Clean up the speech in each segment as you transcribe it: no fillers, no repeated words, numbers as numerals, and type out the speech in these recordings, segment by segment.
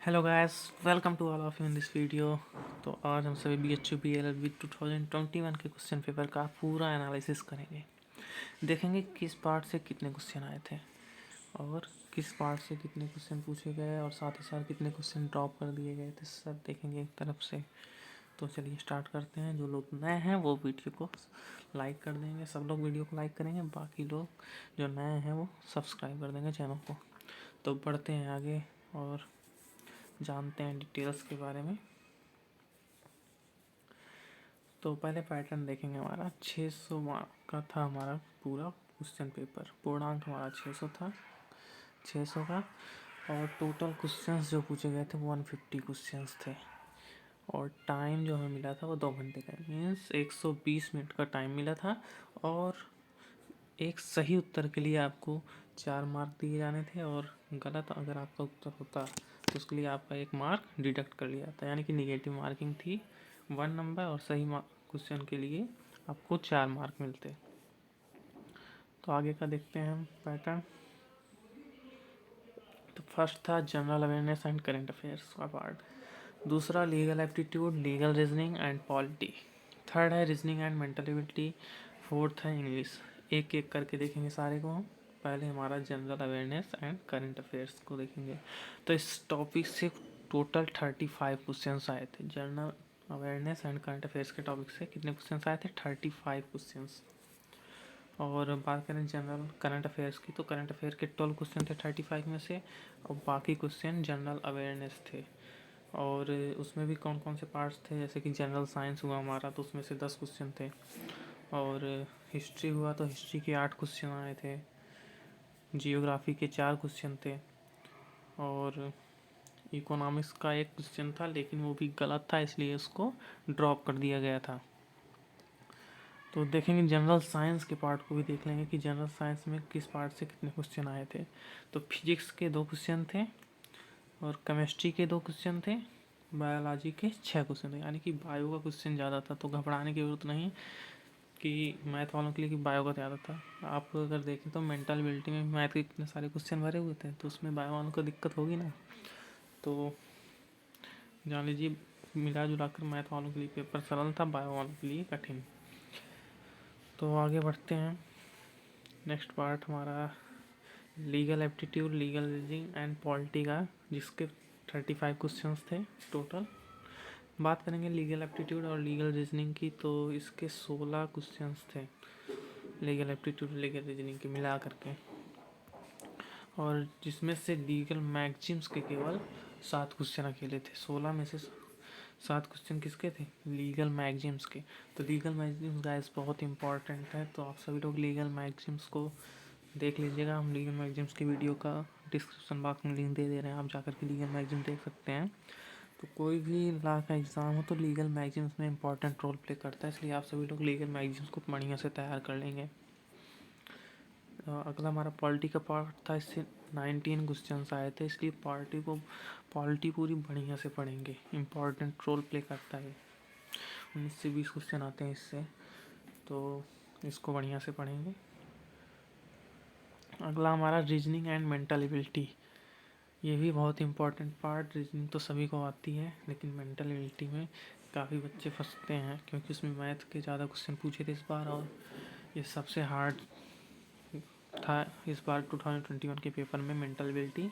Hello guys, welcome to all of you in this video. तो आज हम सभी B H U B L L B 2021 के question paper का पूरा एनालिसिस करेंगे। देखेंगे किस पार्ट से कितने क्वेश्चन आए थे और किस पार्ट से कितने क्वेश्चन पूछे गए और साथ ही साथ कितने क्वेश्चन ड्रॉप कर दिए गए थे, सब देखेंगे एक तरफ से। तो चलिए स्टार्ट करते हैं। जो लोग नए हैं वो वीडियो को लाइक कर देंगे, सब लोग वीडियो को लाइक करेंगे, बाकी लोग जो नए हैं वो सब्सक्राइब कर देंगे चैनल को। तो बढ़ते हैं आगे और जानते हैं डिटेल्स के बारे में। तो पहले पैटर्न देखेंगे। हमारा 600 मार्क का था हमारा पूरा क्वेश्चन पेपर। पूर्णांक हमारा 600 था, 600 का। और टोटल क्वेश्चंस जो पूछे गए थे वो 150 क्वेश्चंस थे। और टाइम जो हमें मिला था वो 2 घंटे का, मीन्स 120 मिनट का टाइम मिला था। और एक सही उत्तर के लिए आपको 4 मार्क दिए जाने थे, और गलत अगर आपका उत्तर होता तो उसके लिए आपका 1 मार्क डिडक्ट कर लिया जाता, यानी कि निगेटिव मार्किंग थी 1 नंबर, और सही क्वेश्चन के लिए आपको 4 मार्क मिलते। तो आगे का देखते हैं हम पैटर्न। तो फर्स्ट था general awareness and current affairs का पार्ट। दूसरा legal aptitude, legal reasoning and polity. Third है reasoning and mental ability. Fourth है इंग्लिश। एक एक करके देखेंगे सारे को हम। पहले हमारा general awareness and current affairs को देखेंगे। तो इस टॉपिक से टोटल 35 क्वेश्चन आए थे। General awareness and current affairs के टॉपिक से कितने क्वेश्चन आए थे? 35 क्वेश्चन। और बात करें जनरल करंट अफेयर्स की, तो करंट अफेयर के 12 क्वेश्चन थे 35 में से, और बाकी क्वेश्चन जनरल अवेयरनेस थे। और उसमें भी कौन कौन से पार्ट्स थे, जैसे कि जनरल साइंस हुआ हमारा तो उसमें से 10 क्वेश्चन थे। और हिस्ट्री हुआ तो हिस्ट्री के 8 क्वेश्चन आए थे। जियोग्राफी के 4 क्वेश्चन थे। और इकोनॉमिक्स का 1 क्वेश्चन था, लेकिन वो भी गलत था, इसलिए उसको ड्रॉप कर दिया गया था। तो देखेंगे जनरल साइंस के पार्ट को भी देख लेंगे कि जनरल साइंस में किस पार्ट से कितने क्वेश्चन आए थे। तो फिजिक्स के 2 क्वेश्चन थे, और केमिस्ट्री के 2 क्वेश्चन थे, बायोलॉजी के 6 क्वेश्चन थे। यानी कि बायो का क्वेश्चन ज़्यादा था, तो घबराने की जरूरत नहीं कि मैथ वालों के लिए कि बायो का ज़्यादा था। आप अगर देखें तो मेंटल एबिलिटी में मैथ के इतने सारे क्वेश्चन भरे हुए थे, तो उसमें बायो वालों को दिक्कत होगी ना। तो जान लीजिए मिला जुला कर मैथ वालों के लिए पेपर सरल था, बायो वालों के लिए कठिन। तो आगे बढ़ते हैं। नेक्स्ट पार्ट हमारा legal aptitude, legal reasoning and polity का, जिसके 35 क्वेश्चंस थे टोटल। बात करेंगे लीगल एप्टीट्यूड और लीगल रीजनिंग की, तो इसके 16 क्वेश्चंस थे लीगल एप्टीट्यूड लीगल रीजनिंग के मिला करके। और जिसमें से लीगल मैगजिम्स के केवल 7 क्वेश्चन अकेले थे। 16 में से 7 क्वेश्चन किसके थे? लीगल मैगजिम्स के। तो लीगल मैगजिम्स गाइस बहुत इंपॉर्टेंट है, तो आप सभी लोग लीगल मैगजिम्स को देख लीजिएगा। हम लीगल मैगजिम्स की वीडियो का डिस्क्रिप्शन बॉक्स में लिंक दे रहे हैं, आप जाकर के लीगल मैगजिम देख सकते हैं। तो कोई भी लॉ का एग्ज़ाम हो तो लीगल मैगजिम्स में इंपॉर्टेंट रोल प्ले करता है, इसलिए आप सभी लोग लीगल मैगजिम्स को बढ़िया से तैयार कर लेंगे। अगला हमारा पॉलिटी का पार्ट था, इससे 19 क्वेश्चन आए थे, इसलिए पॉलिटी पूरी बढ़िया से पढ़ेंगे, इम्पॉर्टेंट रोल प्ले करता है। 19 से 20 क्वेश्चन आते हैं इससे, तो इसको बढ़िया से पढ़ेंगे। अगला हमारा रीजनिंग एंड मेंटल एबिलिटी। ये भी बहुत इंपॉर्टेंट पार्ट। रीजनिंग तो सभी को आती है, लेकिन मेंटल एबिलिटी में काफ़ी बच्चे फंसते हैं, क्योंकि उसमें मैथ के ज़्यादा क्वेश्चन पूछे थे इस बार, और ये सबसे हार्ड था इस बार 2021 के पेपर में मेंटल एबिलिटी।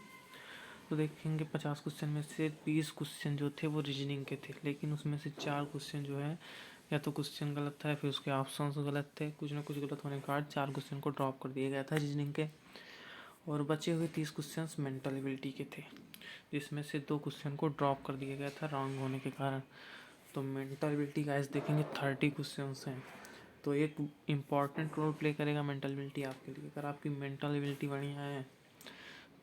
तो देखेंगे 50 क्वेश्चन में से 20 क्वेश्चन जो थे वो रीजनिंग के थे, लेकिन उसमें से 4 क्वेश्चन जो है या तो क्वेश्चन गलत था या फिर उसके ऑप्शंस गलत थे, कुछ ना कुछ गलत होने के कारण 4 क्वेश्चन को ड्रॉप कर दिया गया था रीजनिंग के। और बचे हुए 30 क्वेश्चन मेंटल एबिलिटी के थे, जिसमें से 2 क्वेश्चन को ड्रॉप कर दिया गया था रॉन्ग होने के कारण। तो मेंटल एबिलिटी गाइस देखेंगे 30 क्वेश्चन हैं, तो एक इम्पॉर्टेंट रोल प्ले करेगा मेंटल एबिलिटी आपके लिए। अगर आपकी मेंटल एबिलिटी बढ़िया है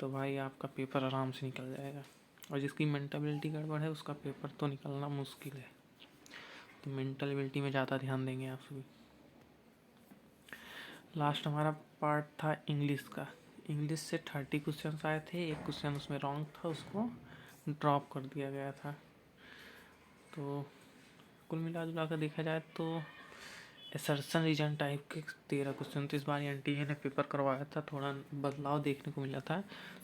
तो भाई आपका पेपर आराम से निकल जाएगा, और जिसकी मेंटल एबिलिटी गड़बड़ है उसका पेपर तो निकलना मुश्किल है। तो मेंटल एबिलिटी में ज़्यादा ध्यान देंगे आप सभी। लास्ट हमारा पार्ट था इंग्लिश का। इंग्लिश से 30 क्वेश्चन आए थे, एक क्वेश्चन उसमें रॉन्ग था, उसको ड्रॉप कर दिया गया था। तो कुल मिला जुला कर देखा जाए तो असर्शन रीजन टाइप के 13 क्वेश्चन। तो इस बार एनटीए ने पेपर करवाया था, थोड़ा बदलाव देखने को मिला था।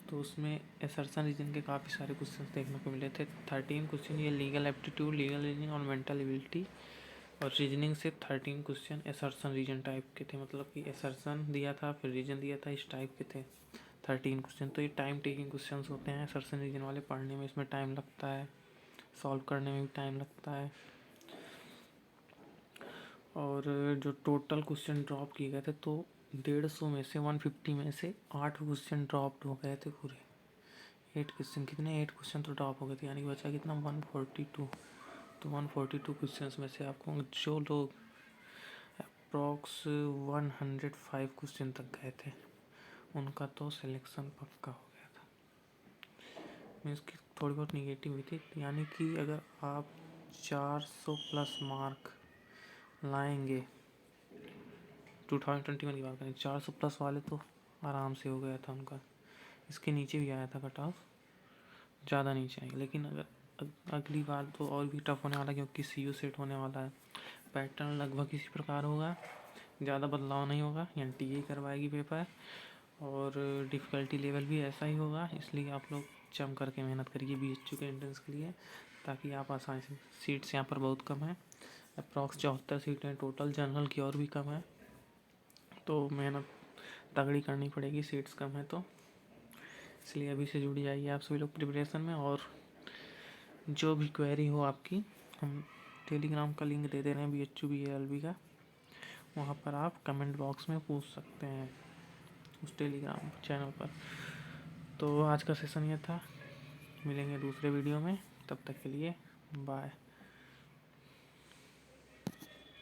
तो उसमें असर्शन रीजन के काफ़ी सारे क्वेश्चन देखने को मिले थे। 13 क्वेश्चन ये लीगल एप्टीट्यूड, लीगल रीजनिंग और मेंटल एबिलिटी, और रीजनिंग से 13 क्वेश्चन असर्शन रीजन टाइप के थे। मतलब कि असर्शन दिया था, फिर रीजन दिया था, इस टाइप के थे 13 क्वेश्चन। तो ये टाइम टेकिंग क्वेश्चन होते हैं असर्शन रीजन वाले। पढ़ने में इसमें टाइम लगता है, सॉल्व करने में भी टाइम लगता है। और जो टोटल क्वेश्चन ड्रॉप किए गए थे, तो 150 में से 150 में से 8 क्वेश्चन ड्रॉप हो गए थे पूरे। 8 क्वेश्चन, कितने 8 क्वेश्चन तो ड्रॉप हो गए थे, यानी कि बचा कितना 142। तो 142 क्वेश्चन में से आपको जो लोग अप्रॉक्स 105 क्वेश्चन तक गए थे उनका तो सिलेक्शन पक्का हो गया था। मीन्स की थोड़ी बहुत निगेटिव हुई थी, यानी कि अगर आप 400 प्लस मार्क लाएंगे 2021 की बात करें, 400 प्लस वाले तो आराम से हो गया था उनका। इसके नीचे भी आया था कट ऑफ, ज़्यादा नीचे आएंगे। लेकिन अगर अगली बार तो और भी टफ होने वाला है, क्योंकि CU सेट होने वाला है। पैटर्न लगभग इसी प्रकार होगा, ज़्यादा बदलाव नहीं होगा। एनटीए करवाएगी पेपर, और डिफ़िकल्टी लेवल भी ऐसा ही होगा। इसलिए आप लोग जम करके मेहनत करिए BHU के एंट्रेंस के लिए, ताकि आप आसानी से। सीट्स यहाँ पर बहुत कम है, अप्रॉक्स 74 सीटें टोटल, जनरल की और भी कम है। तो मेहनत तगड़ी करनी पड़ेगी, सीट्स कम है तो। इसलिए अभी से जुड़ जाइए आप सभी लोग प्रिपरेशन में। और जो भी क्वेरी हो आपकी, हम टेलीग्राम का लिंक दे रहे हैं BHU BALB का, वहाँ पर आप कमेंट बॉक्स में पूछ सकते हैं उस टेलीग्राम चैनल पर। तो आज का सेशन ये था, मिलेंगे दूसरे वीडियो में, तब तक के लिए बाय।